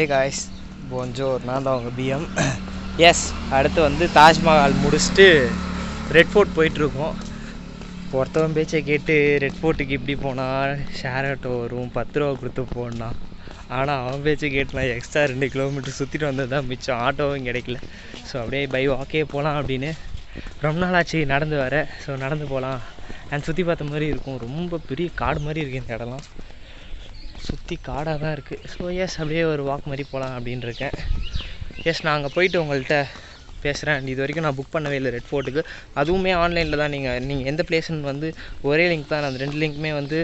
ஏ guys போன்ஜோர், நான் தான் உங்கள் பிஎம். எஸ், அடுத்து வந்து தாஜ்மஹால் முடிச்சுட்டு ரெட் ஃபோர்ட் போயிட்டுருக்கோம். ஒருத்தவன் பேச்சை கேட்டு ரெட் ஃபோர்ட்டுக்கு இப்படி போனால் ஷேர் ஆட்டோ வரும், 10 ரூபா கொடுத்து போடலாம். ஆனால் அவன் பேச்சை கேட்டு நான் எக்ஸ்ட்ரா 2 கிலோமீட்டர் சுற்றிட்டு வந்தது தான் மிச்சம். ஆட்டோவும் கிடைக்கல. ஸோ அப்படியே பை வாக்கே போகலாம் அப்படின்னு. ரொம்ப நாள் ஆச்சு நடந்து வர. ஸோ நடந்து போகலாம் அண்ட் சுற்றி பார்த்த மாதிரி இருக்கும். ரொம்ப பெரிய காடு மாதிரி இருக்குது இந்த இடம்லாம். சுற்றி காடாக தான் இருக்குது. ஸோ எஸ், அப்படியே ஒரு வாக் மாதிரி போகலாம் அப்படின்னு இருக்கேன். எஸ், நான் அங்கே போயிட்டு உங்கள்கிட்ட பேசுகிறேன். அண்ட் இது வரைக்கும் நான் புக் பண்ணவே இல்லை ரெட் ஃபோர்ட்டுக்கு. அதுவுமே ஆன்லைனில் தான். நீங்கள் எந்த பிளேஸ்ன்னு வந்து ஒரே லிங்க் தான். அந்த 2 லிங்க்குமே வந்து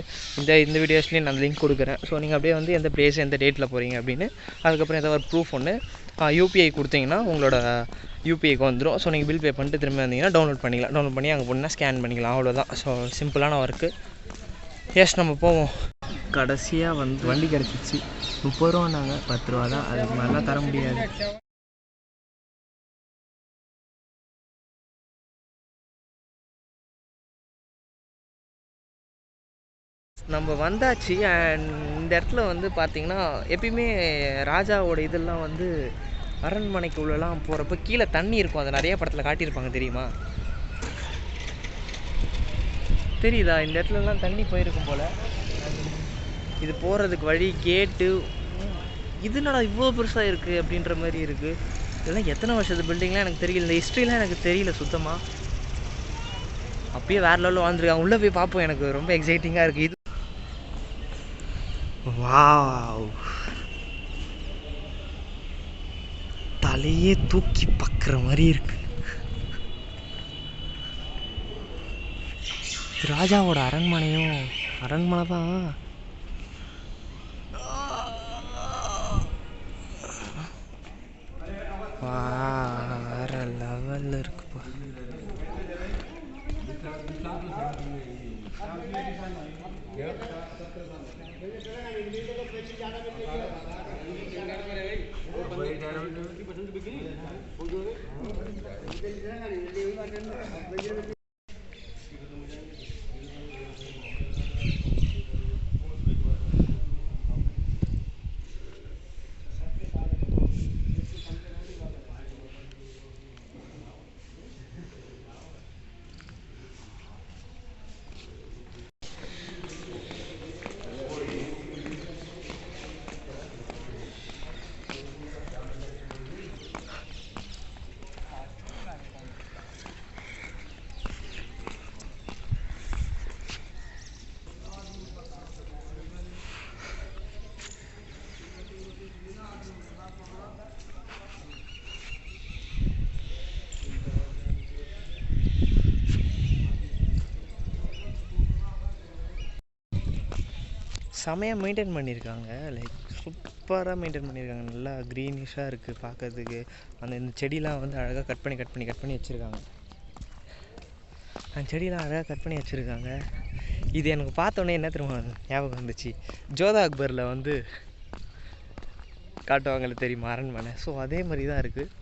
இந்த வீடியோஸ்லேயும் நான் அந்த லிங்க் கொடுக்குறேன். ஸோ நீங்கள் அப்படியே வந்து எந்த பிளேஸ் எந்த டேட்டில் போகிறீங்க அப்படின்னு, அதுக்கப்புறம் ஏதாவது ஒரு ப்ரூஃப் ஒன்று யூபிஐ கொடுத்தீங்கன்னா உங்களோட யூபிஐக்கு வந்துடும். ஸோ நீங்கள் பில் பே பண்ணிட்டு திரும்ப வந்தீங்கன்னா டவுன்லோட் பண்ணிக்கலாம். டவுன்லோட் பண்ணி அங்கே போனால் ஸ்கேன் பண்ணிக்கலாம். அவ்வளோதான். ஸோ சிம்பிளான ஒர்க்கு. எஸ், நம்ம போவோம். கடைசியாக வந்து வண்டி கிடச்சிச்சு. 30 ரூபான்னாங்க. 10 ரூபா தான். அதுக்கு மேலாம் தர முடியாது. நம்ம வந்தாச்சு. அண்ட் இந்த இடத்துல வந்து பார்த்திங்கன்னா எப்பயுமே ராஜாவோட இதெல்லாம் வந்து அரண்மனைக்கு உள்ளலாம் போகிறப்ப கீழே தண்ணி இருக்கும். அதை நிறைய படத்தில் காட்டியிருப்பாங்க, தெரியுமா? தெரியுதா? இந்த இடத்துலலாம் தண்ணி போயிருக்கும் போல். இது போகிறதுக்கு வழி கேட்டு இதுனால இவ்வளோ பெருசாக இருக்குது அப்படின்ற மாதிரி இருக்குது. இதெல்லாம் எத்தனை வருஷத்து பில்டிங்லாம் எனக்கு தெரியல. இந்த ஹிஸ்ட்ரிலாம் எனக்கு தெரியல சுத்தமாக. அப்பயே வேறு லெவலில் வாழ்ந்துருக்காங்க. உள்ளே போய் பார்ப்போம். எனக்கு ரொம்ப எக்ஸைட்டிங்காக இருக்குது. இது வாவ், தலையே தூக்கி பார்க்குற மாதிரி இருக்கு. ராஜாவோட அரண்மனை தான். வேற லெவலில் இருக்குப்பா. செமையாக மெயின்டைன் பண்ணியிருக்காங்க. லைக் சூப்பராக மெயின்டைன் பண்ணியிருக்காங்க. நல்லா க்ரீனிஷாக இருக்குது பார்க்கறதுக்கு. இந்த செடிலாம் வந்து அழகாக கட் பண்ணி வச்சுருக்காங்க. அந்த செடியெலாம் அழகாக கட் பண்ணி வச்சுருக்காங்க. இது எனக்கு பார்த்தோன்னே என்ன தெரியுமா ஞாபகம் வந்துச்சு? ஜோதா அக்பரில் வந்து காட்டுவாங்கள்ல, தெரியுமா, அரண்மனை. ஸோ அதே மாதிரி தான் இருக்குது.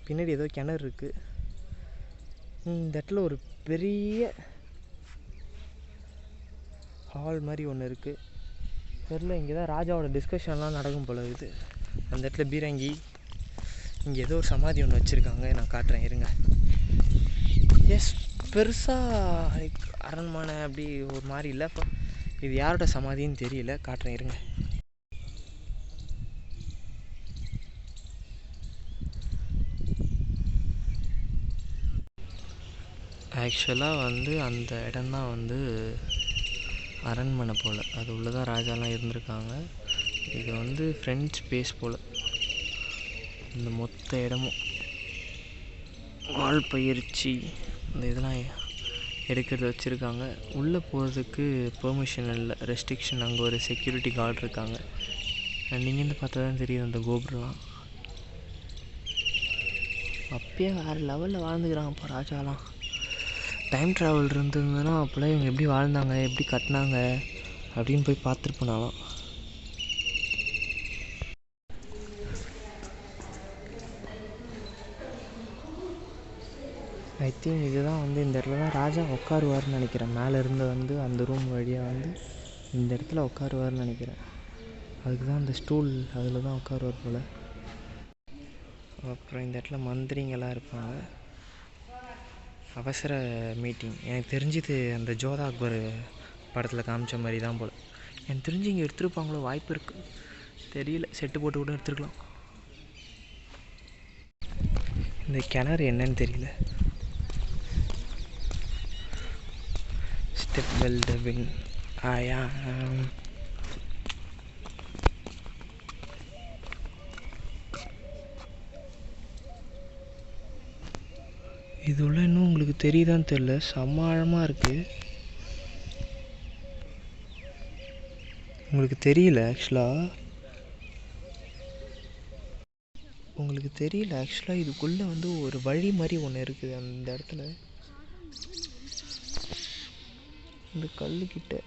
பின்னாடி ஏதோ கிணறு இருக்குது. இந்த இடத்துல ஒரு பெரிய ஹால் மாதிரி ஒன்று இருக்குது. தெரில, இங்கே தான் ராஜாவோட டிஸ்கஷன்லாம் நடக்கும் போல இருக்குது. அந்த இடத்துல பீரங்கி, இங்கே ஏதோ ஒரு சமாதி ஒன்று வச்சுருக்காங்க. நான் காட்டுறேன், இருங்க. எஸ், பெருசாக லைக் அரண்மனை அப்படி ஒரு மாதிரி இல்லை. இது யாரோட சமாதின்னு தெரியல. காட்டுறேன், இருங்க. ஆக்சுவலாக வந்து அந்த இடம்தான் வந்து அரண்மனை போல். அது உள்ளே தான் ராஜாலாம் இருந்திருக்காங்க. இது வந்து ஃப்ரெண்ட்ஸ் ஸ்பேஸ் போல். இந்த மொத்த இடமும் வால் பயிற்சி இந்த இதெல்லாம் எடுக்கிறது வச்சுருக்காங்க. உள்ளே போகிறதுக்கு பெர்மிஷன் இல்லை, ரெஸ்ட்ரிக்ஷன். அங்கே ஒரு செக்யூரிட்டி கார்டு இருக்காங்க. இங்கேருந்து பார்த்தா தான் தெரியுது அந்த கோபுரம்லாம். அப்பயே வேறு லெவலில் வாழ்ந்துக்கிறாங்கப்பா ராஜாலாம். டைம் ட்ராவல் இருந்ததுன்னா அப்போல்லாம் இவங்க எப்படி வாழ்ந்தாங்க, எப்படி கட்டினாங்க அப்படின்னு போய் பார்த்துருப்போனாலும். ஐ திங்க் இதுதான் வந்து இந்த இடத்துல தான் ராஜா உட்காருவார்னு நினைக்கிறேன். மேலே இருந்து வந்து அந்த ரூம் வழியாக வந்து இந்த இடத்துல உட்காருவார்னு நினைக்கிறேன். அதுக்கு தான் அந்த ஸ்டூல் அதில் தான் உட்காருவார் போல். அப்புறம் இந்த இடத்துல மந்திரிங்கெல்லாம் இருப்பாங்க. அவசர மீட்டிங். எனக்கு தெரிஞ்சது அந்த ஜோதா அக்பர் படத்தில் காமிச்ச மாதிரி தான் போல். எனக்கு தெரிஞ்சு இங்கே எடுத்துருப்பாங்களோ, வாய்ப்பு இருக்குது, தெரியல. செட்டு போட்டு கூட எடுத்துருக்கலாம். இந்த கிணறு என்னன்னு தெரியல. ஸ்டெப் வெல் த வின் ஆயா. இது உள்ள இன்னும் உங்களுக்கு தெரியுதான்னு தெரியல, செம்ம ஆழமாக இருக்குது. உங்களுக்கு தெரியல ஆக்சுவலாக, இதுக்குள்ளே வந்து ஒரு வழி மாதிரி ஒன்று இருக்குது அந்த இடத்துல, இந்த கல்லுக்கிட்ட.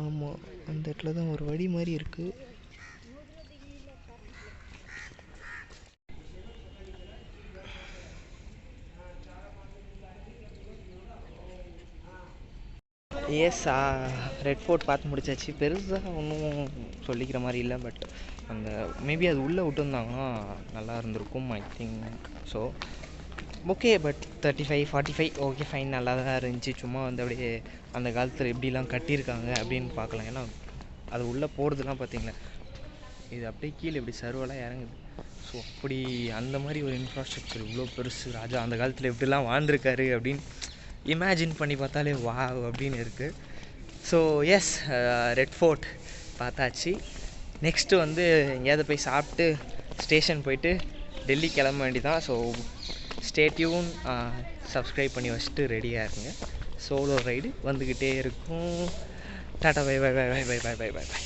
ஆமாம், அந்த இடத்துல தான் ஒரு வழி மாதிரி இருக்குது. ரெட் ஃபோர்ட் பார்த்து முடிச்சாச்சு. பெருசாக ஒன்றும் சொல்லிக்கிற மாதிரி இல்லை. பட் அந்த மேபி அது உள்ளே விட்டுருந்தாங்கன்னா நல்லா இருந்திருக்கும், I think so. Okay, but 35, 45 okay fine, நல்லா தான் இருந்துச்சு. சும்மா வந்து அப்படியே அந்த காலத்தில் எப்படிலாம் கட்டியிருக்காங்க அப்படின்னு பார்க்கலாம். ஏன்னா அது உள்ளே போகிறதுலாம் பார்த்திங்களா, இது அப்படியே கீழே இப்படி சர்வெல்லாம் இறங்குது. ஸோ அப்படி அந்த மாதிரி ஒரு இன்ஃப்ராஸ்ட்ரக்சர் இவ்வளோ பெருசு, ராஜா அந்த காலத்தில் எப்படிலாம் வாழ்ந்துருக்காரு அப்படின்னு இமேஜின் பண்ணி பார்த்தாலே வா அப்படின்னு இருக்குது. ஸோ எஸ், ரெட் ஃபோர்ட் பார்த்தாச்சு. நெக்ஸ்ட்டு வந்து எங்கேயாவது போய் சாப்பிட்டு ஸ்டேஷன் போயிட்டு டெல்லி கிளம்ப வேண்டியதான். ஸோ ஸ்டே டியூன், சப்ஸ்கிரைப் பண்ணி வச்சுட்டு ரெடியாக இருங்க. சோலோ ரைடு வந்துக்கிட்டே இருக்கும். Tata, bye bye bye bye bye bye bye by.